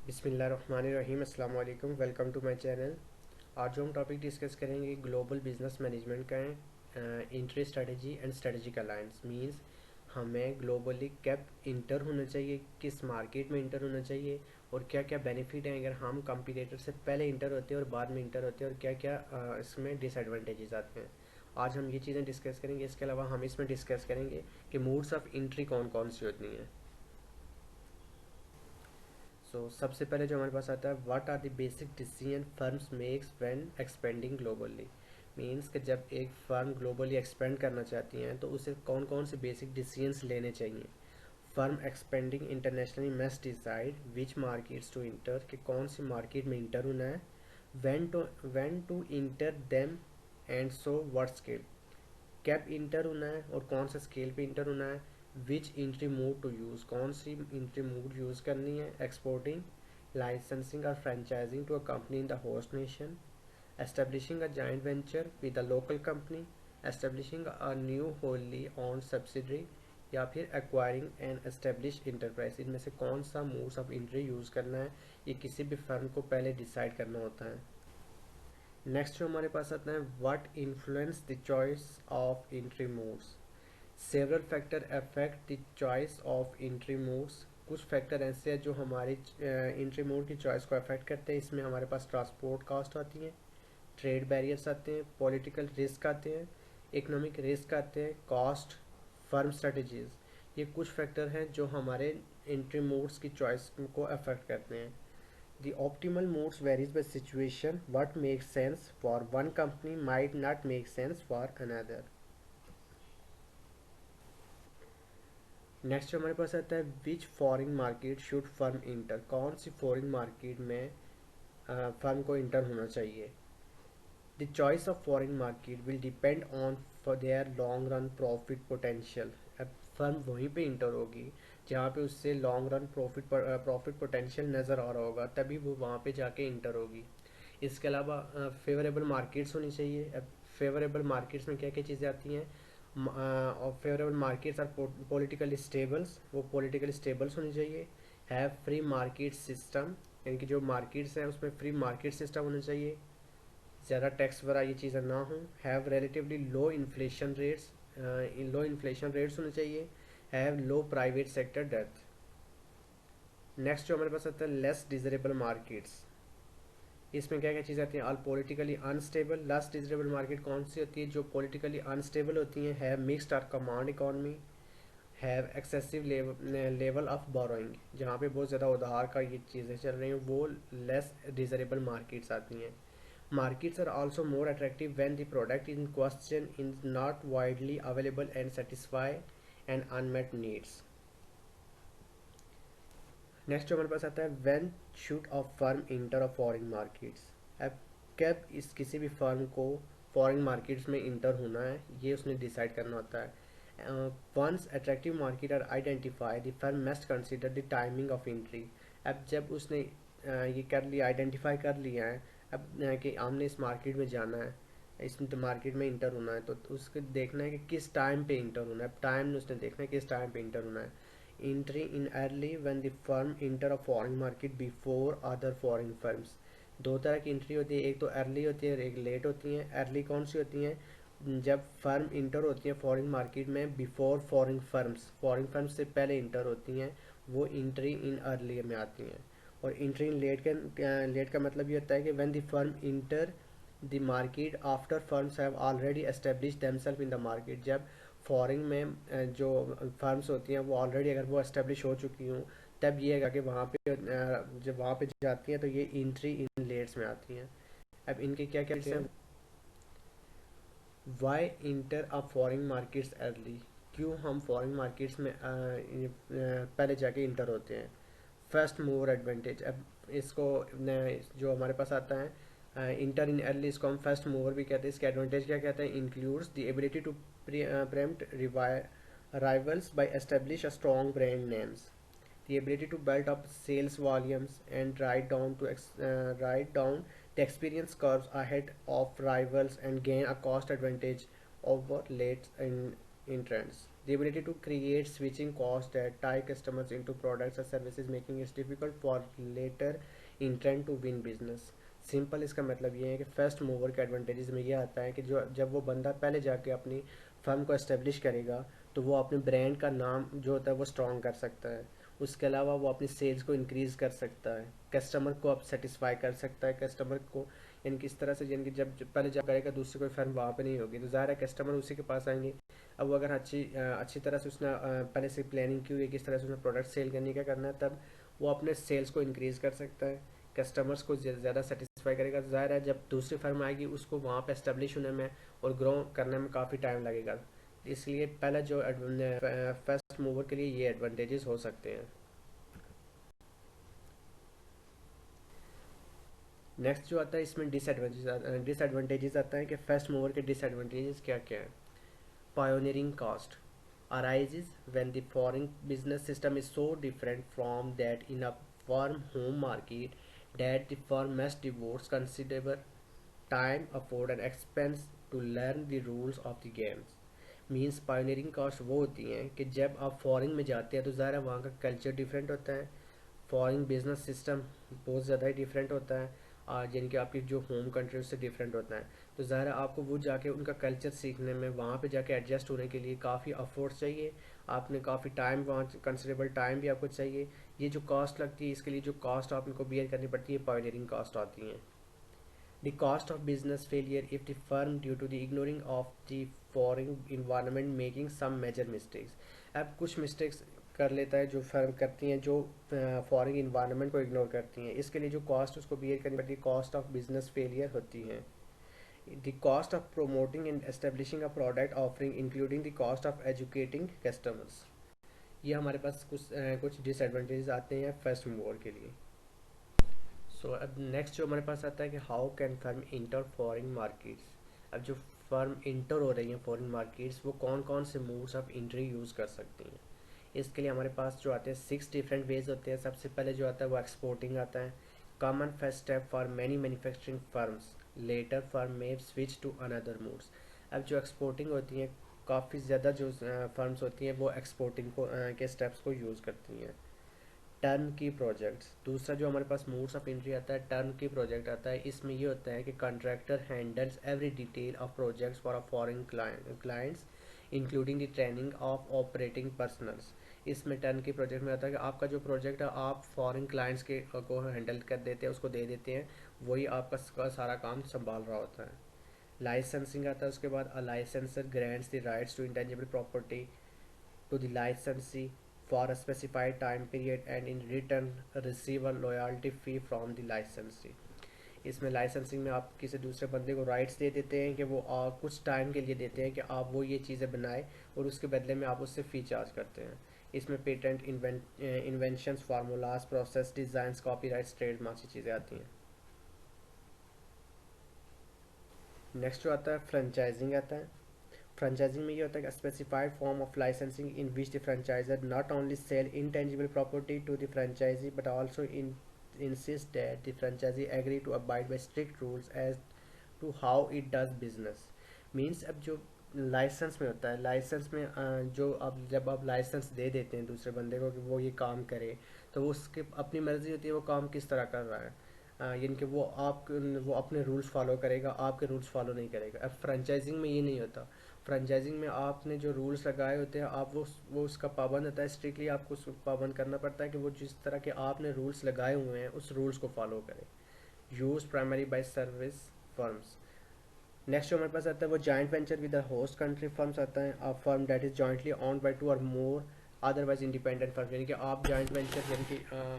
बिस्मिल्लाहिर्रहमानिर्रहीम। अस्सलाम वालेकुम। Welcome to my channel. आज जो हम टॉपिक डिस्कस करेंगे ग्लोबल बिजनेस मैनेजमेंट का है। Entry strategy and strategic alliance means हमें ग्लोबली कब इंटर होना चाहिए, किस मार्केट में इंटर होना चाहिए और क्या क्या बेनिफिट हैं अगर हम कंपटीटर से पहले इंटर होते हैं और बाद में इंटर होते हैं, और क्या क्या इसमें डिसएडवांटेजेस आते हैं। आज हम ये चीज़ें डिस्कस करेंगे। इसके अलावा हम इसमें डिस्कस करेंगे कि मोड्स ऑफ एंट्री कौन कौन सी होती हैं। सबसे पहले जो हमारे पास आता है, what are the basic decision firms makes when expanding globally. Means कि जब एक फर्म ग्लोबली एक्सपेंड करना चाहती हैं तो उसे कौन कौन से बेसिक डिसीजंस लेने चाहिए। Firm expanding internationally must decide which markets to enter, कि कौन सी मार्केट में इंटर होना है, when to enter them and so what scale, कैप इंटर होना है और कौन सा स्केल पे इंटर होना है। Which entry mode to use, कौन सी इंट्री मोड यूज़ करनी है। एक्सपोर्टिंग, लाइसेंसिंग और franchising to a company in the host nation, establishing a joint venture with a local company, establishing a new wholly owned subsidiary, या फिर acquiring N establish enterprise. इनमें से कौन सा modes of entry use करना है, ये किसी भी फर्म को पहले डिसाइड करना होता है। नेक्स्ट जो हमारे पास आता है, what influence the choice of entry modes. Several factor affect the choice of entry modes. कुछ फैक्टर ऐसे हैं जो हमारी एंट्री मोड की चॉइस को अफेक्ट करते हैं। इसमें हमारे पास ट्रांसपोर्ट कॉस्ट आती है, ट्रेड बैरियर्स आते हैं, पॉलिटिकल रिस्क आते हैं, इकोनॉमिक रिस्क आते हैं, कॉस्ट, फर्म स्ट्रेटजीज। ये कुछ फैक्टर हैं जो हमारे एंट्री मोड्स की चॉइस को अफेक्ट करते हैं। The optimal modes varies by situation. What makes sense for one company might not make sense for another. Next हमारे पास आता है, which foreign market should firm enter, कौन सी फॉरेन मार्केट में फर्म को इंटर होना चाहिए। The choice of foreign market will depend on for their long run profit potential. अब फर्म वहीं पे इंटर होगी जहाँ पे उससे लॉन्ग रन प्रॉफिट पोटेंशियल नज़र आ रहा होगा, तभी वो वहाँ पे जाके इंटर होगी। इसके अलावा फेवरेबल मार्केट्स होनी चाहिए। अब फेवरेबल मार्केट्स में क्या क्या चीज़ें आती हैं। और favourable markets are politically stables, वो पॉलिटिकली स्टेबल्स होनी चाहिए। हैव फ्री मार्केट सिस्टम, यानी कि जो मार्केट्स हैं उसमें फ्री मार्केट सिस्टम होना चाहिए, ज़्यादा टैक्स वगैरह ये चीज़ें ना हों। Have relatively low inflation rates, low inflation rates होने चाहिए। Have low private sector depth. Next जो हमारे पास आता है, लेस डिजरेबल मार्केट्स। इसमें क्या क्या चीज़ें आती हैं। All politically unstable. Less desirable market कौन सी होती है, जो पॉलिटिकली अनस्टेबल होती हैं। हैव मिक्स्ड और command economy, have excessive level of borrowing, जहाँ पे बहुत ज़्यादा उधार का ये चीज़ें चल रही हैं, वो लेस डिजरेबल मार्केट्स आती हैं। Markets are also more attractive when the product in question is not widely available and satisfy an unmet needs. Next जो हमारे पास आता है, when should a firm inter a foreign markets. अब कब इस किसी भी फर्म को फॉरेन मार्केट्स में इंटर होना है, ये उसने डिसाइड करना होता है। Once attractive market are identify, the firm must consider the timing of entry. अब जब उसने ये कर लिया, आइडेंटिफाई कर लिया है अब कि हमने इस मार्केट में जाना है, इस मार्केट में इंटर होना है, तो उसको देखना है कि किस टाइम पे इंटर होना है। अब टाइम उसने देखना है किस टाइम पे इंटर होना है। Entry in early, when the firm inter a foreign market before other foreign firms. दो तरह की एंट्री होती है, एक तो अर्ली होती है और एक लेट होती है। अर्ली कौन सी होती हैं, जब फर्म इंटर होती है फॉरेन मार्केट में बिफोर फॉरेन फर्म्स से पहले इंटर होती हैं, वो एंट्री इन अर्ली में आती हैं। और एंट्री इन लेट का मतलब ये होता है कि when the firm enter the market after firms have already establish themselves in the market. जब फॉरेन में जो फर्म्स होती हैं वो ऑलरेडी अगर वो एस्टेब्लिश हो चुकी हूँ, तब ये है कि वहाँ पे जब वहाँ पे जाती हैं तो ये एंट्री इन लेट्स में आती हैं। अब इनके क्या क्या हैं। Why enter a foreign markets early, क्यों हम फॉरेन मार्केट्स में पहले जाके इंटर होते हैं। First mover advantage. अब इसको जो हमारे पास आता है इंटर इन अर्ली, इसको हम फर्स्ट मूवर भी कहते हैं। इसके एडवांटेज क्या कहते हैं, includes the ability to preempt rivals by establish a strong brand names, the ability to build up sales volumes and ride down the experience curves ahead of rivals and gain a cost advantage over late in trends. The ability to create switching costs that tie customers into products or services, making it difficult for later entrants to win business. Simple इसका मतलब ये है कि first mover के advantages में ये आता है कि जो जब वो बंदा पहले जाके अपनी फर्म को एस्टेब्लिश करेगा तो वो अपने ब्रांड का नाम जो होता है वो स्ट्रॉन्ग कर सकता है। उसके अलावा वो अपनी सेल्स को इंक्रीज़ कर सकता है, कस्टमर को अब सेटिस्फाई कर सकता है, कस्टमर को यानी कि इस तरह से यानी कि जब पहले जब करेगा दूसरी कोई फर्म वहाँ पे नहीं होगी तो ज़ाहिर है कस्टमर उसी के पास आएंगे। अब वो अगर अच्छी तरह से उसने पहले से प्लानिंग की हुई है किस तरह से उसने प्रोडक्ट सेल करने का करना है, तब वो अपने सेल्स को इंक्रीज़ कर सकता है, कस्टमर्स को ज़्यादा सेटिस्फाई करेगा। ज़ाहिर है जब दूसरी फर्म आएगी उसको वहाँ पे एस्टेब्लिश होने में और ग्रो करने में काफ़ी टाइम लगेगा। इसलिए पहला जो फर्स्ट मूवर के लिए ये एडवांटेजेस हो सकते हैं। नेक्स्ट जो आता है इसमें डिसएडवांटेजेस आता है कि फर्स्ट मूवर के डिसएडवांटेजेस क्या क्या है। Pioneering cost arises when the foreign business system is so different from that in a firm home market that the firm must devote considerable time, effort and expense to learn the rules of the games। Means pioneering cost वो होती हैं कि जब आप foreign में जाते हैं तो ज़ाहिर है वहाँ का कल्चर डिफरेंट होता है, फॉरेन बिजनेस सिस्टम बहुत ज़्यादा ही डिफरेंट होता है और जिनके कि आपकी जो होम कंट्री उससे डिफरेंट होता है। तो ज़ाहिर है आपको वो जाके उनका कल्चर सीखने में वहाँ पे जाके एडजस्ट होने के लिए काफ़ी अफोर्ट्स चाहिए, आपने काफ़ी टाइम वहाँ कंसिडरेबल टाइम भी आपको चाहिए। ये जो कॉस्ट लगती है इसके लिए जो कॉस्ट आपको बियर करनी पड़ती है पायोनियरिंग कॉस्ट आती हैं। The cost of business failure if the firm due to the ignoring of the foreign environment making some major mistakes। अब कुछ मिस्टेक्स कर लेता है जो फर्म करती हैं जो फॉरेन इन्वायरमेंट को इग्नोर करती हैं, इसके लिए जो कॉस्ट उसको बियर करनी पड़ती है कॉस्ट ऑफ बिजनेस फेलियर होती है। The cost of promoting and establishing a product offering including the cost of educating customers. ये हमारे पास कुछ डिसएडवांटेजेस आते हैं फर्स्ट मूवर के लिए। अब नेक्स्ट जो हमारे पास आता है कि how can firm inter foreign markets. अब जो फर्म इंटर हो रही हैं फॉरेन मार्केट्स वो कौन कौन से मूव्स ऑफ एंट्री यूज़ कर सकती हैं। इसके लिए हमारे पास जो आते हैं 6 डिफरेंट वेज होते हैं। सबसे पहले जो आता है वो एक्सपोर्टिंग आता है, common first step for many manufacturing firms, later firm में स्विच टू अनदर मूड्स। अब जो एक्सपोर्टिंग होती हैं काफ़ी ज़्यादा जो फर्म्स होती हैं वो एक्सपोर्टिंग के स्टेप्स को यूज़ करती हैं। टर्न की प्रोजेक्ट्स, दूसरा जो हमारे पास मोड्स ऑफ एंट्री आता है टर्न की प्रोजेक्ट आता है। इसमें ये होता है कि contractor handles every detail of projects for a foreign clients including the training of operating personnels. इसमें टर्न की प्रोजेक्ट में आता है कि आपका जो प्रोजेक्ट है आप फॉरेन क्लाइंट्स के को हैंडल कर देते हैं, उसको दे देते हैं, वही आपका सारा काम संभाल रहा होता है। लाइसेंसिंग आता है उसके बाद, a licensor grants the rights to intangible property to the licensee for a specified time period and in return receive a loyalty fee from the licensee। इसमें लाइसेंसिंग में आप किसी दूसरे बंदे को राइट्स दे देते हैं कि वो कुछ टाइम के लिए देते हैं कि आप वो ये चीज़ें बनाए और उसके बदले में आप उससे फ़ी चार्ज करते हैं। इसमें patent inventions formulas process designs copyrights trademarks ये चीज़ें आती हैं। नेक्स्ट जो आता है फ्रेंचाइजिंग आता है। फ्रेंचाइजिंग में ये होता है कि specified form of licensing in which the franchiser not only sell intangible property to the franchisee but also in insist that the franchisee agree to abide by strict rules as to how it does business। Means अब जो licence में होता है, licence में जो अब जब आप लाइसेंस दे देते हैं दूसरे बंदे को कि वो ये काम करे तो वो उसके अपनी मर्ज़ी होती है वो काम किस तरह कर रहा है, यानी कि वो अपने रूल्स फॉलो करेगा, आपके रूल्स फॉलो नहीं करेगा। अब फ्रेंचाइजिंग में ये नहीं होता। फ्रेंचाइजिंग में आपने जो रूल्स लगाए होते हैं आप वो उसका पाबंद होता है, स्ट्रिक्टली आपको उसको पाबंद करना पड़ता है कि वो जिस तरह के आपने रूल्स लगाए हुए हैं उस रूल्स को फॉलो करें। Use primary bye service firms. Next जो हमारे पास आता है वो joint venture with the host country firms आता है, a firm that is jointly owned by two और मोर अदरवाइज इंडिपेंडेंट फर्म, यानी कि आप जॉइंट वेंचर यानी कि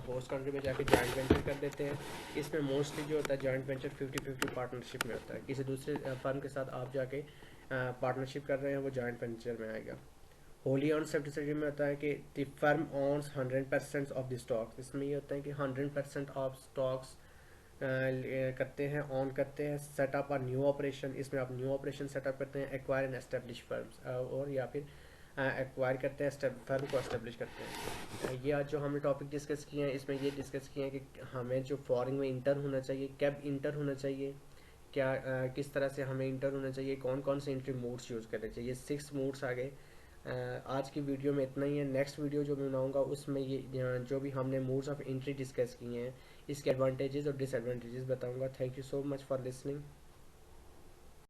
होस्ट कंट्री में जाके जॉइंट वेंचर कर देते हैं। इसमें मोस्टली जो होता है जॉइंट वेंचर 50-50 पार्टनरशिप में होता है, किसी दूसरे फर्म के साथ आप जाके पार्टनरशिप कर रहे हैं वो जॉइंट वेंचर में आएगा। होली ऑन सब्सिडरी में होता है कि the firm owns 100% of the stocks. इसमें ये होता है कि 100% ऑफ स्टॉक्स करते हैं, ऑन करते हैं। सेटअप और न्यू ऑपरेशन, इसमें आप न्यू ऑपरेशन सेटअप करते हैं। एक्वायर एंड एस्टेब्लिश फर्म्स और या फिर एक्वायर करते हैं फर्म को एस्टेब्लिश करते हैं। ये आज जो हमने टॉपिक डिस्कस किए हैं इसमें ये डिस्कस किए हैं कि हमें जो फॉरेन में इंटर होना चाहिए, कब इंटर होना चाहिए, क्या किस तरह से हमें इंटर होना चाहिए, कौन कौन से एंट्री मोड्स यूज़ करने चाहिए। 6 मोड्स आ गए, आज की वीडियो में इतना ही है। नेक्स्ट वीडियो जो मैं बनाऊंगा उसमें ये जो भी हमने मोड्स ऑफ एंट्री डिस्कस किए हैं इसके एडवांटेजेस और डिसएडवांटेजेस बताऊंगा। Thank you so much for listening.